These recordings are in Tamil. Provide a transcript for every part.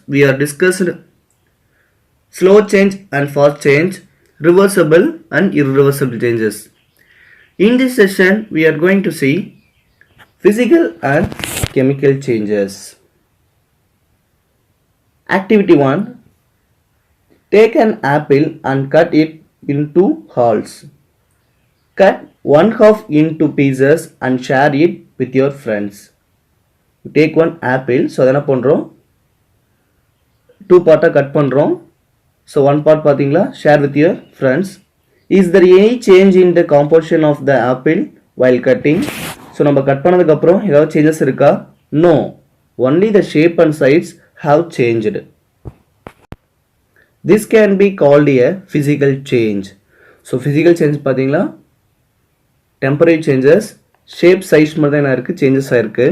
we are discussed slow change and fast change, reversible and irreversible changes. In this session, we are going to see physical and chemical changes. Activity 1. Take an apple and cut it into halves. Cut one half into pieces and share it with your friends. You take one apple, so என்ன பண்றோம், two part cut பண்றோம். So one part பாத்தீங்களா, share with your friends. Is there any change in the composition of the apple while cutting? So நம்ம கட் பண்ணதுக்கு அப்புறம் ஏதாவது changes இருக்கா? No, only the shape and size have changed. This can be called a physical change. So physical change பாத்தீங்களா, temporary changes, shape size மட்டும் என்ன இருக்கு, changes ஆயிருக்கு.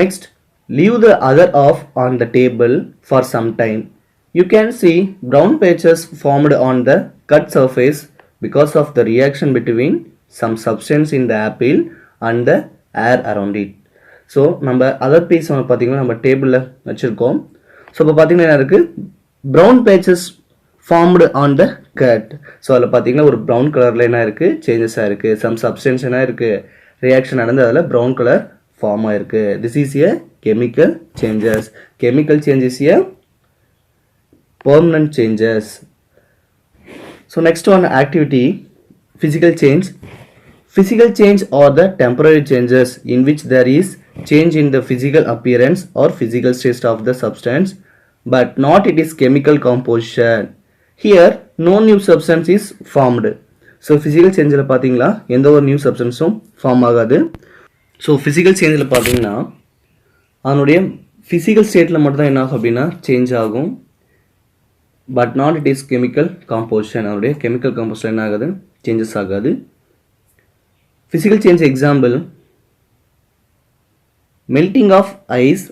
Next, leave the other half on the table for some time. You can see brown patches formed on the cut surface because of the reaction between some substance in the apple and the air around it. So நம்ம other piece பாத்தீங்கன்னா நம்ம டேபிள்ல வச்சிருக்கோம். ஸோ இப்போ பார்த்தீங்கன்னா என்ன இருக்கு, brown patches formed on the cut. So அதில் பார்த்தீங்கன்னா ஒரு brown கலரில் என்ன இருக்குது, சேஞ்சஸ் ஆகிருக்கு. சம் சப்ஸ்டன்ஸ் என்ன இருக்குது, ரியாக்ஷன் நடந்து அதில் brown கலர் ஃபார்ம் ஆகிருக்கு. This is a chemical changes. Chemical changes A permanent changes. So next one activity, physical change. Physical change are the temporary changes in which there is change in the physical appearance or physical state of the substance, but not it is chemical composition. Here no new substance is formed. So physical change la pathingala endha or new substance form agadu. So physical change la pathina anuடைய physical state la mattum enna agum appadina change agum, but not it is chemical composition. anuடைய chemical composition enna agadu, changes agadu. Physical change example, melting of ice.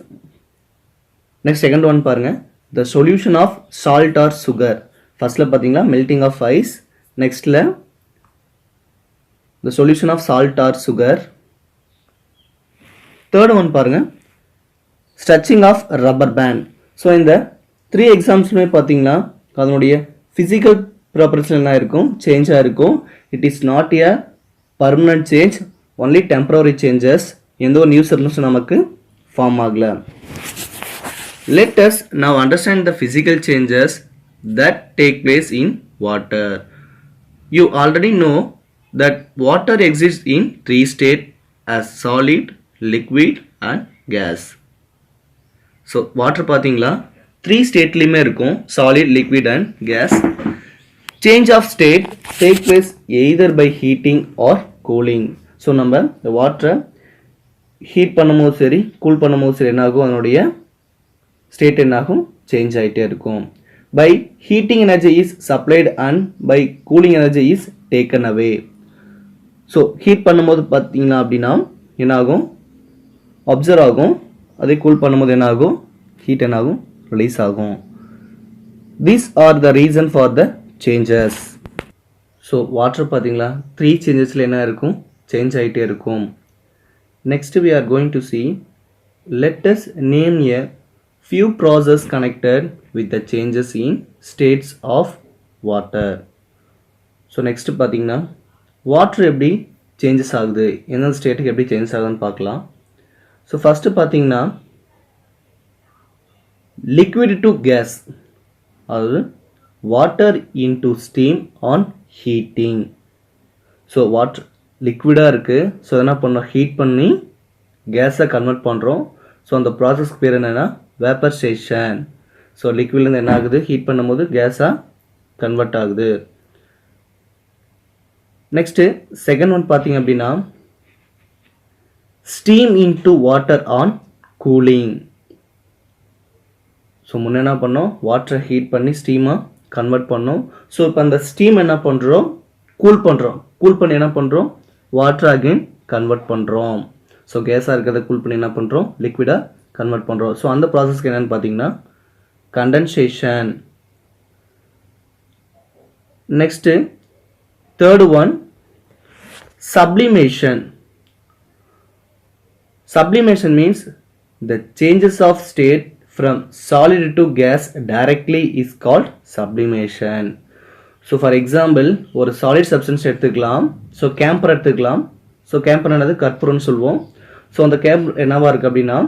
Next second one பாருங்க, the solution of salt or sugar. First la பாத்தீங்களா melting of ice, next la the solution of salt or sugar. Third one பாருங்க, stretching of rubber band. So இந்த 3 examples பாத்தீங்களா அதனுடைய physical properties என்ன இருக்கும், change இருக்கும். It is not a permanent change, only temporary changes. எந்த ஒரு new substance நமக்கு form ஆகல. Let us now understand the physical changes that take place in water. You already know that water exists in 3 states as solid, liquid and gas. So water பாத்தீங்களா 3 stateலயுமே இருக்கும், solid, liquid and gas. Change of state take place either by heating or cooling. So நம்ம the water heat பண்ணும்போது சரி, cool பண்ணும்போது சரி என்ன ஆகும், அதனுடைய state என்ன ஆகும், change ஆயிட்டே இருக்கும். By heating energy is supplied and by cooling energy is taken away. So heat பண்ணும்போது பார்த்தீங்கன்னா அப்படின்னா என்ன ஆகும், observe ஆகும். அதே cool பண்ணும்போது என்ன ஆகும், heat என்ன ஆகும், release ஆகும். These are the reason for the changes. So water பார்த்தீங்களா 3 changesல என்ன இருக்கும், change ஆயிட்டே இருக்கும். Next we are going to see, let us name a few processes connected with the changes in states of water. So next பார்த்தீங்கன்னா water எப்படி changes ஆகுது, என்ன ஸ்டேட்டுக்கு எப்படி changes ஆகுதுன்னு பார்க்கலாம். So first பார்த்தீங்கன்னா liquid to gas, அதாவது water into steam on heating. So water லிக்விடாக இருக்குது, ஸோ என்ன பண்ணுறோம், ஹீட் பண்ணி கேஸை கன்வெர்ட் பண்ணுறோம். ஸோ அந்த ப்ராசஸ்க்கு பேர் என்னென்னா வேப்பரைசேஷன். ஸோ லிக்விட்லேருந்து என்ன ஆகுது, ஹீட் பண்ணும்போது கேஸாக கன்வெர்ட் ஆகுது. நெக்ஸ்ட்டு செகண்ட் ஒன் பார்த்தீங்க அப்படின்னா steam into water on cooling. So முன்னே என்ன பண்ணோம், வாட்டரை ஹீட் பண்ணி ஸ்டீமாக கன்வெர்ட் பண்ணோம். ஸோ இப்போ அந்த ஸ்டீம் என்ன பண்ணுறோம், கூல் பண்ணுறோம். கூல் பண்ணி என்ன பண்ணுறோம், வாட்டர் அகைன் கன்வெர்ட் பண்ணுறோம். ஸோ கேஸாக இருக்கிறத கூல் பண்ணி என்ன பண்ணுறோம், லிக்விடாக கன்வெர்ட் பண்ணுறோம். ஸோ அந்த ப்ராசஸ்க்கு என்னென்னு பார்த்தீங்கன்னா condensation. Next third one sublimation. Sublimation means the changes of state from solid to gas directly is called sublimation. So for example ஒரு solid substance எடுத்துக்கலாம். ஸோ கேம்பர் எடுத்துக்கலாம். ஸோ கேம்பர் என்னது கற்பூரம்னு சொல்லுவோம். ஸோ அந்த கேம்பர் என்னவா இருக்குது அப்படின்னா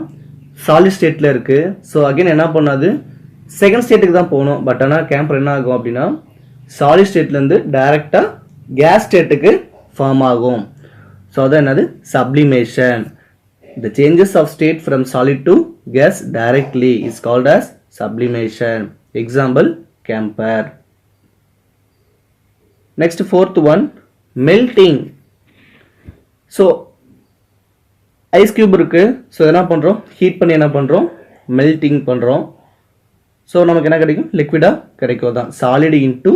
சாலிட் ஸ்டேட்டில் இருக்குது. ஸோ அகைன் என்ன பண்ணாது செகண்ட் ஸ்டேட்டுக்கு தான் போகணும். பட் ஆனால் கேம்பர் என்ன ஆகும் அப்படின்னா சாலிட் ஸ்டேட்லேருந்து டைரெக்டாக கேஸ் ஸ்டேட்டுக்கு ஃபார்ம் ஆகும். ஸோ அதான் என்னது sublimation. The changes of state from solid to gas directly is called as sublimation. Example camphor. Next fourth one melting. So ice cube இருக்கு. ஸோ என்ன பண்ணுறோம் ஹீட் பண்ணி என்ன பண்ணுறோம் மெல்ட்டிங் பண்ணுறோம். ஸோ நமக்கு என்ன கிடைக்கும் லிக்விடாக கிடைக்கும் தான் solid into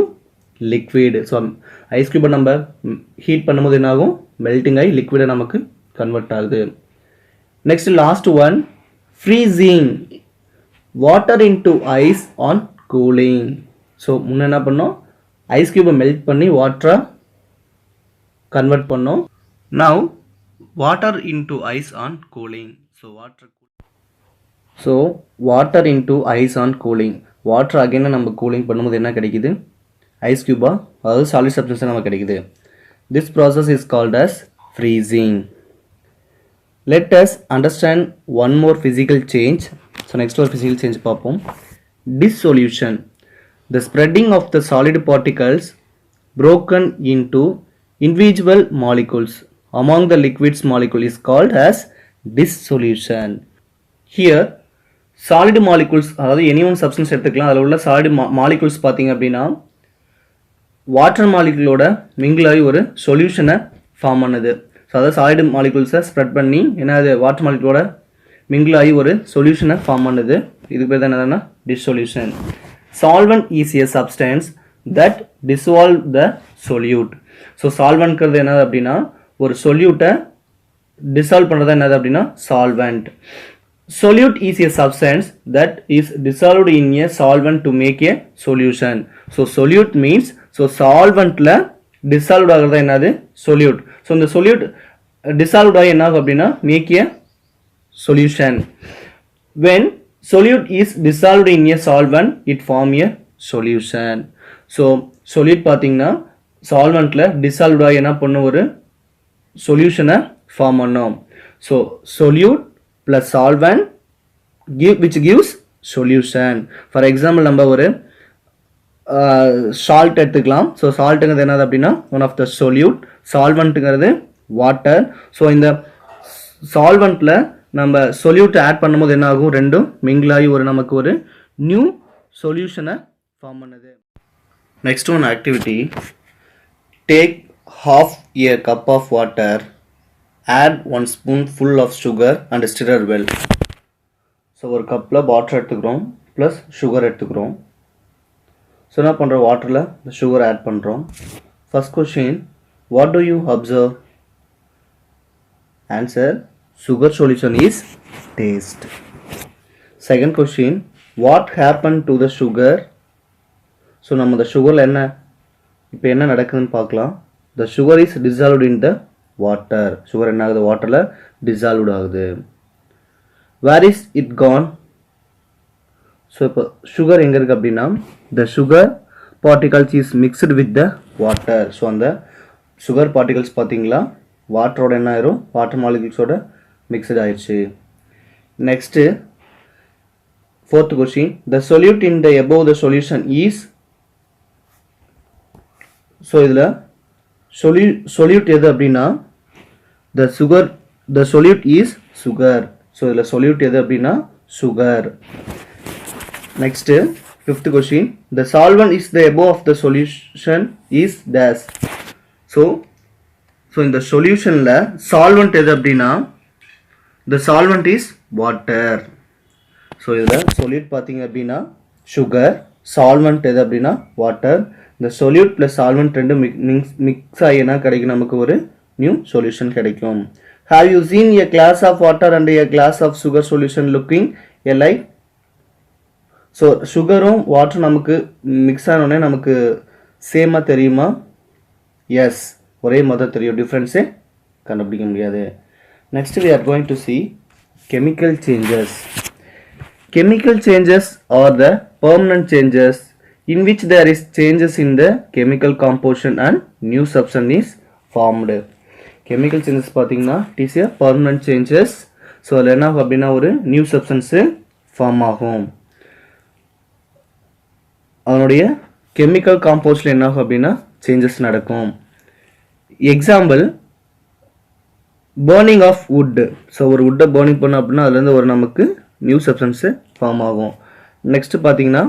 liquid. So ice கியூபை நம்ம ஹீட் பண்ணும்போது என்ன ஆகும் மெல்ட்டிங் ஆகி லிக்விடை நமக்கு கன்வெர்ட் ஆகுது. Next last one freezing. Water into ice on cooling. So முன்ன என்ன பண்ணோம் ஐஸ் கியூபை மெல்ட் பண்ணி வாட்டரை கன்வெர்ட் பண்ணோம். Now water into ice on cooling. So water into ice on cooling. Water again நம்ம கூலிங் பண்ணும்போது என்ன கிடைக்குது ஐஸ் கியூபா அதாவது சாலிட் சப்ஸ்டன்ஸ் நமக்கு கிடைக்குது. This process is called as freezing. Let us understand one more physical change. So next one physical change பார்ப்போம். Dissolution. The spreading of the solid particles broken into individual molecules among the liquids molecule is called as dissolution. Here solid molecules அதாவது எனி ஒன் சப்ஸ்டன்ஸ் எடுத்துக்கலாம். அதில் உள்ள solid molecules பார்த்தீங்க அப்படின்னா வாட்டர் மாலிகுலோட மிங்கிள் ஆகி ஒரு சொல்யூஷனை ஃபார்ம் பண்ணுது. ஸோ அதாவது சாலிட் மாலிகுல்ஸை ஸ்ப்ரெட் பண்ணி என்னது வாட்டர் மாலிகுலோட மிங்கிள் ஆகி ஒரு சொல்யூஷனை ஃபார்ம் பண்ணுது. இதுக்கு பேர் தான் என்னதுன்னா dissolution. Solvent is a substance that dissolve the solute. So சால்வெண்ட்ங்கிறது என்னது அப்படின்னா ஒரு சொல்யூட்டை டிசால்வ் பண்ணுறது என்னது அப்படின்னா solvent. Solute is a substance that is dissolved in a solvent to make a solution. So solute means so solventல dissolved ஆகிறது என்னது solute. So இந்த solute dissolved ஆகி என்ன ஆகும் அப்படின்னா make a solution. When solute is dissolved in a solvent it form a solution. So solute பார்த்தீங்கன்னா solventல dissolved ஆகி என்ன பண்ணும் ஒரு சொல்யூஷனை ஃபார்ம் பண்ணும். So solute plus solvent which gives solution. For example நம்ம ஒரு சால்ட் எடுத்துக்கலாம். ஸோ சால்ட்டுங்கிறது என்னது அப்படின்னா ஒன் ஆஃப் த சொல்யூட். சால்வெண்ட்டுங்கிறது வாட்டர். ஸோ இந்த சால்வெண்ட்டில் நம்ம சொல்யூட் ஆட் பண்ணும்போது என்ன ஆகும் ரெண்டும் மிங்கிளாகி ஒரு நமக்கு ஒரு நியூ சொல்யூஷனை ஃபார்ம் பண்ணுது. Next one activity take half a cup of water, add 1 spoonful of sugar and stir well. So ஒரு கப்பில் வாட்டர் எடுத்துக்கிறோம் ப்ளஸ் சுகர் எடுத்துக்கிறோம். ஸோ என்ன பண்ணுறோம் வாட்டரில் இந்த சுகர் ஆட் பண்ணுறோம். First question what do you observe? Answer sugar solution is taste. Second question what happen to the sugar? So நம்ம இந்த சுகரில் இப்போ என்ன நடக்குதுன்னு பார்க்கலாம். The sugar is dissolved in the water. Sugar என்ன ஆகுது வாட்டரில் டிசால்வ்ட் ஆகுது. Where is it gone? So இப்போ சுகர் எங்கே இருக்குது அப்படின்னா the sugar particles is mixed with the water. So அந்த சுகர் பார்ட்டிகல்ஸ் பார்த்தீங்களா வாட்டரோட என்ன ஆயிரும் வாட்டர் மாலிகுல்ஸோட மிக்ஸ்டு ஆயிடுச்சு. Next fourth question the solute in the above the solution is. So இதில் சொல்யூட் எது அப்படின்னா the sugar the solute is sugar. So இதில் சொல்யூட் எது அப்படின்னா sugar. Next fifth question the solvent is the above of the solution is days. So இந்த சொல்யூஷனில் சால்வெண்ட் எது அப்படின்னா the solvent is water. So இதில் சொல்யூட் பார்த்தீங்க அப்படின்னா சுகர், சால்வெண்ட் எது அப்படின்னா வாட்டர். இந்த சொல்யூட் ப்ளஸ் சால்வெண்ட் ரெண்டு மிக்ஸ் ஆகினா கிடைக்கும் நமக்கு ஒரு நியூ சொல்யூஷன் கிடைக்கும். Have you seen a glass of water and a glass of sugar solution looking alike? So சுகரும் வாட்டரும் நமக்கு மிக்ஸ் ஆனோடனே நமக்கு சேமாக தெரியுமா? எஸ், ஒரே மாதிரி தெரியும், டிஃப்ரென்ஸே கண்டுபிடிக்க முடியாது. Next we are going to see chemical changes. chemical changes are the permanent changes in which there is changes in the chemical composition and new substance is formed. Chemical changes பார்த்தீங்கன்னா it is a permanent changes. So அதில் என்ன ஆகும் அப்படின்னா ஒரு நியூ சப்ஸ்டன்ஸு ஃபார்ம் ஆகும். அதனுடைய கெமிக்கல் காம்போஸ்டில் என்ன ஆகும் அப்படின்னா சேஞ்சஸ் நடக்கும். Example burning of wood. So ஒரு வுட்டை burning பண்ணோம் அப்படின்னா அதுலேருந்து ஒரு நமக்கு நியூ சப்ஸ்டன்ஸு ஃபார்ம் ஆகும். நெக்ஸ்ட் பார்த்தீங்கன்னா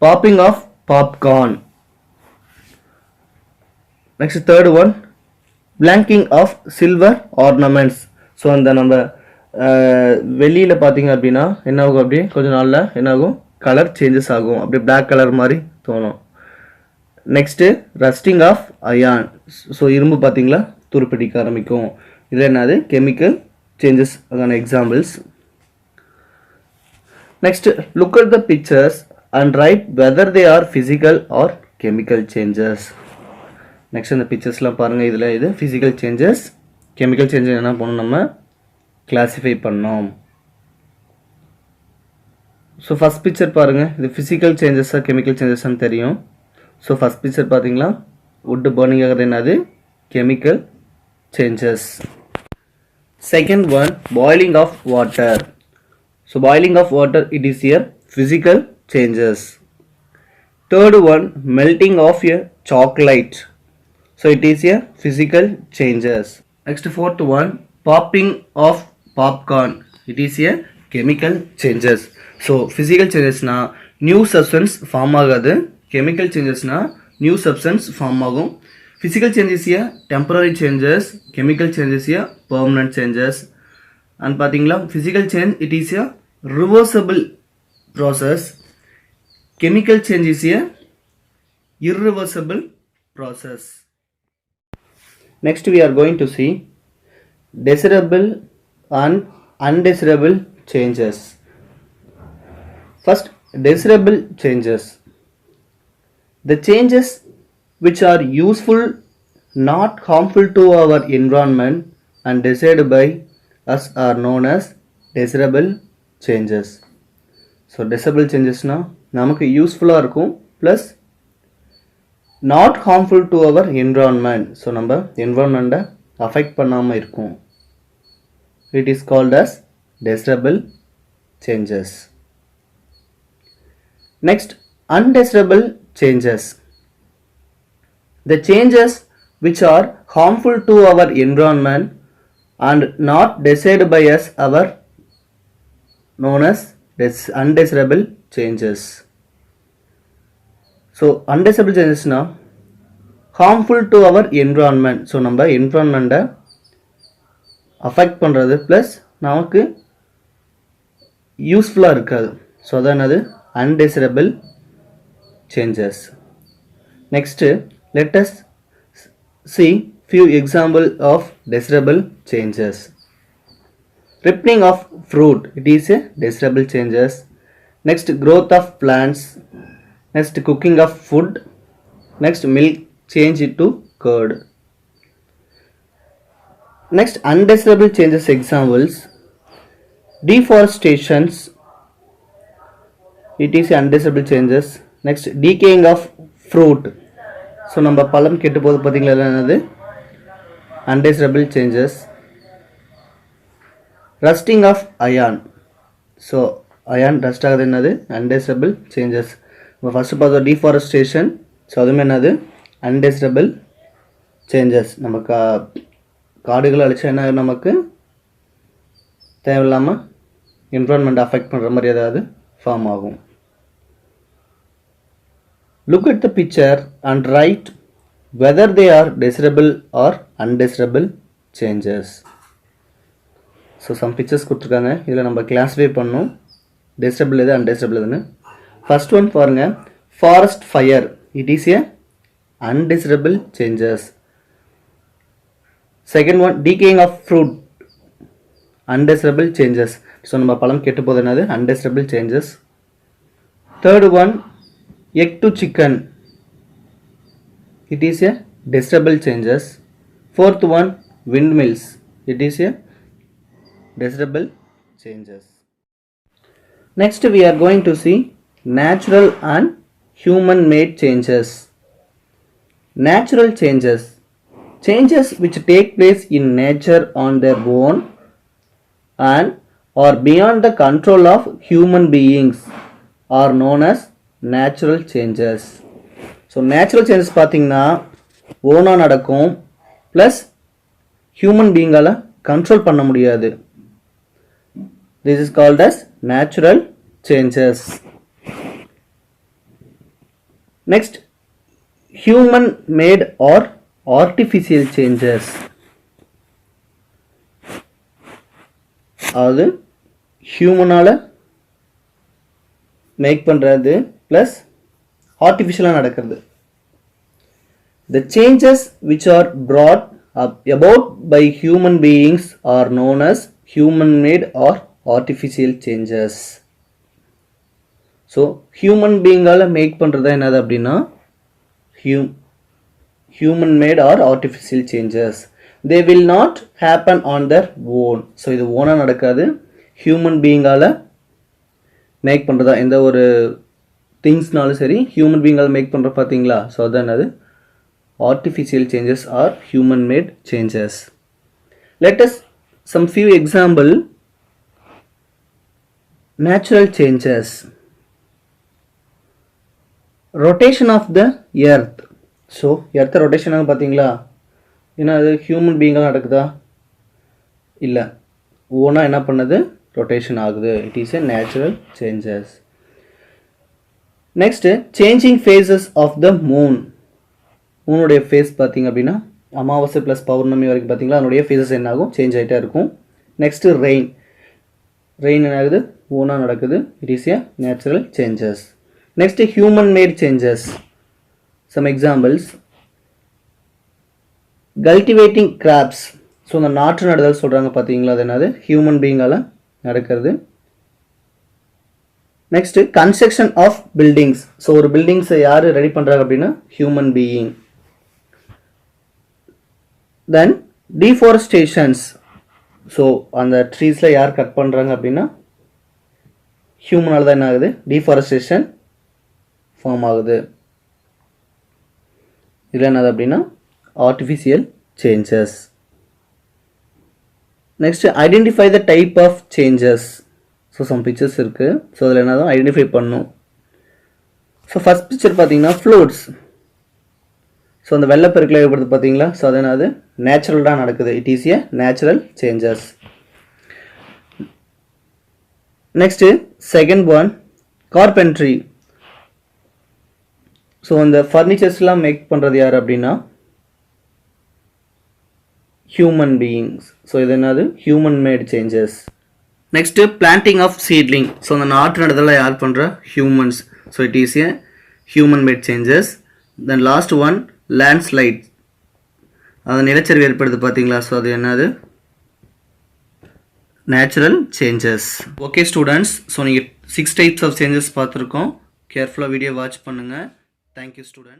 popping of popcorn. Next third one blanking of silver ornaments. So அந்த நம்ம வெளியில் பார்த்தீங்க அப்படின்னா என்ன ஆகும், அப்படியே கொஞ்சம் நாளில் என்ன ஆகும், கலர் சேஞ்சஸ் ஆகும், அப்படியே பிளாக் கலர் மாதிரி தோணும். Next rusting of iron. So இரும்பு பார்த்தீங்களா துருப்பிடிக்க ஆரம்பிக்கும். இது என்னது கெமிக்கல் சேஞ்சஸ் அதான examples. Next look at the pictures and write whether they are physical or chemical changes. Next இந்த பிக்சர்ஸ்லாம் பாருங்கள். இதில் இது ஃபிசிக்கல் சேஞ்சஸ், கெமிக்கல் சேஞ்சஸ் என்ன பண்ணணும் நம்ம கிளாஸிஃபை பண்ணோம். ஸோ ஃபஸ்ட் பிக்சர் பாருங்கள், இது ஃபிசிக்கல் சேஞ்சஸாக கெமிக்கல் சேஞ்சஸ்ன்னு தெரியும். ஸோ ஃபஸ்ட் பிக்சர் பார்த்தீங்களா வுட்டு பர்னிங் ஆகிறது என்னது chemical changes. Second one boiling of water. So boiling of water it is a physical changes. Third one melting of a chocolate. So it is a physical changes. Next fourth one popping of popcorn. It is a chemical changes. So physical changes na new substance form ஆகாது, chemical changes na new substance form ஆகும். Physical changes a temporary changes, chemical changes a permanent changes. And பாத்தீங்களா physical change it is a reversible process, chemical change is a irreversible process. Next we are going to see desirable and undesirable changes. First desirable changes, the changes which are useful, not harmful to our environment and desired by us are known as desirable changes. So desirable changes na நமக்கு யூஸ்ஃபுல்லாக இருக்கும் plus not harmful to our environment. So நம்ம என்விரான்மெண்ட்டை அஃபெக்ட் பண்ணாமல் இருக்கும். It is called as desirable changes. Next undesirable changes, the changes which are harmful to our environment and not desired by us are known as undesirable changes. So undesirable changes na harmful to our environment. So நம்ம environment affect பண்றது plus நமக்கு யூஸ்ஃபுல்லாக இருக்காது. ஸோ அதான் அது undesirable changes. Next let us see few example of desirable changes. Ripening of fruit, it is a desirable changes. Next growth of plants. Next cooking of food. Next milk change it to curd. Next undesirable changes examples deforestations, it is undesirable changes. Next decaying of fruit. So நம்ம பழம் கெட்டு போது பார்த்தீங்களா என்னது undesirable changes. Rusting of iron. So iron rust ஆகுது என்னது undesirable changes. நம்ம ஃபஸ்ட்டு பார்த்தோம் deforestation. ஸோ அதுவுமே என்னது undesirable changes. நம்ம காடுகளை அழிச்சா என்ன நமக்கு தேவையில்லாமல் என்விரான்மெண்ட் அஃபெக்ட் பண்ணுற மாதிரி ஏதாவது ஃபார்ம் ஆகும். Look at the picture and write whether they are desirable or undesirable changes. So some pictures கொடுத்துருக்காங்க, இதில் நம்ம கிளாஸிஃபை பண்ணணும் desirable எது undesirable எதுன்னு. ஃபர்ஸ்ட் ஒன் பாருங்க, forest fire it is a undesirable changes. Second one decaying of fruit undesirable changes. So நம்ம பழம் கெட்டு போது என்னது undesirable changes. Third one egg to chicken, it is a desirable changes. Fourth one windmills, it is a desirable changes. Next we are going to see natural and human made changes. Natural changes. Changes which take place in nature on their own and are beyond the control of human beings are known as natural changes. So natural changes பார்த்தீங்கன்னா ஓனா நடக்கும் ப்ளஸ் ஹியூமன் பீயிங்கால கண்ட்ரோல் பண்ண முடியாது. This is called as natural changes. Next, human made or artificial changes. அது ஹியூமனால மேக் பண்ணுறது ப்ளஸ் ஆர்டிஃபிஷியலாக நடக்கிறது. The changes which are brought about by human beings are known as human made or artificial changes. So human பீயிங்கால் மேக் பண்ணுறது என்னது அப்படின்னா human made or artificial changes. They will not happen on their own. So இது ஓனாக நடக்காது, ஹியூமன் பீயிங்கால் மேக் பண்ணுறதா. எந்த ஒரு திங்ஸ்னாலும் சரி ஹியூமன் பீயிங்கால் மேக் பண்ணுற பார்த்தீங்களா. ஸோ அதான் என்னது artificial changes or human made changes. Let us some few example natural changes. Rotation of the earth. So earth rotation ஆக பார்த்தீங்களா, ஏன்னா அது ஹியூமன் பீயிங்காக நடக்குதா இல்லை, ஓனா என்ன பண்ணுது ரொட்டேஷன் ஆகுது. It is a natural changes. Next changing phases of the moon. மூனுடைய ஃபேஸ் பார்த்தீங்க அப்படின்னா அமாவாசை ப்ளஸ் பௌர்ணமி வரைக்கும் பார்த்தீங்களா அதனுடைய ஃபேஸஸ் என்ன ஆகும், சேஞ்ச் ஆகிட்டே இருக்கும். நெக்ஸ்ட்டு ரெயின் என்ன ஆகுது, ஓனாக நடக்குது. It is a natural changes. Next human made changes. Some examples, cultivating crops. So அந்த நாற்று நடுதல் சொல்கிறாங்க பார்த்தீங்களா, அது என்னது ஹியூமன் பீயிங்கால் நடக்கிறது. Next construction of buildings. So ஒரு பில்டிங்ஸை யார் ரெடி பண்ணுறாங்க அப்படின்னா human being. Then deforestations. So அந்த ட்ரீஸில் யார் கட் பண்ணுறாங்க அப்படின்னா ஹியூமனால் தான் என்ன ஆகுது, டீஃபாரஸ்டேஷன் ஃபார்ம் ஆகுது. இதில் என்னது அப்படின்னா artificial changes. Next identify the type of changes. So some pictures இருக்குது. ஸோ அதில் என்ன தான் ஐடென்டிஃபை பண்ணும். ஸோ ஃபஸ்ட் பிக்சர் பார்த்தீங்கன்னா ஃப்ளூட்ஸ். ஸோ அந்த வெள்ளப்பெருக்கில் ஏற்படுது பார்த்தீங்களா. ஸோ அது என்னது நேச்சுரலாக நடக்குது. It is a natural changes. Next second one carpentry. So அந்த ஃபர்னிச்சர்ஸ்லாம் மேக் பண்ணுறது யார் அப்படின்னா ஹியூமன் பீயிங்ஸ். ஸோ இது என்னது human made changes. Next planting of seedling. So அந்த நாற்று நடுதலை யார் பண்ணுற humans. So it is a human made changes. Then last one landslide. அது நிலச்சரிவு ஏற்படுது பார்த்தீங்களா. ஸோ அது என்னது natural changes. Okay students, so நீங்கள் 6 டைப்ஸ் ஆஃப் சேஞ்சஸ் பார்த்துருக்கோம். கேர்ஃபுல்லாக வீடியோ வாட்ச் பண்ணுங்கள். Thank you student.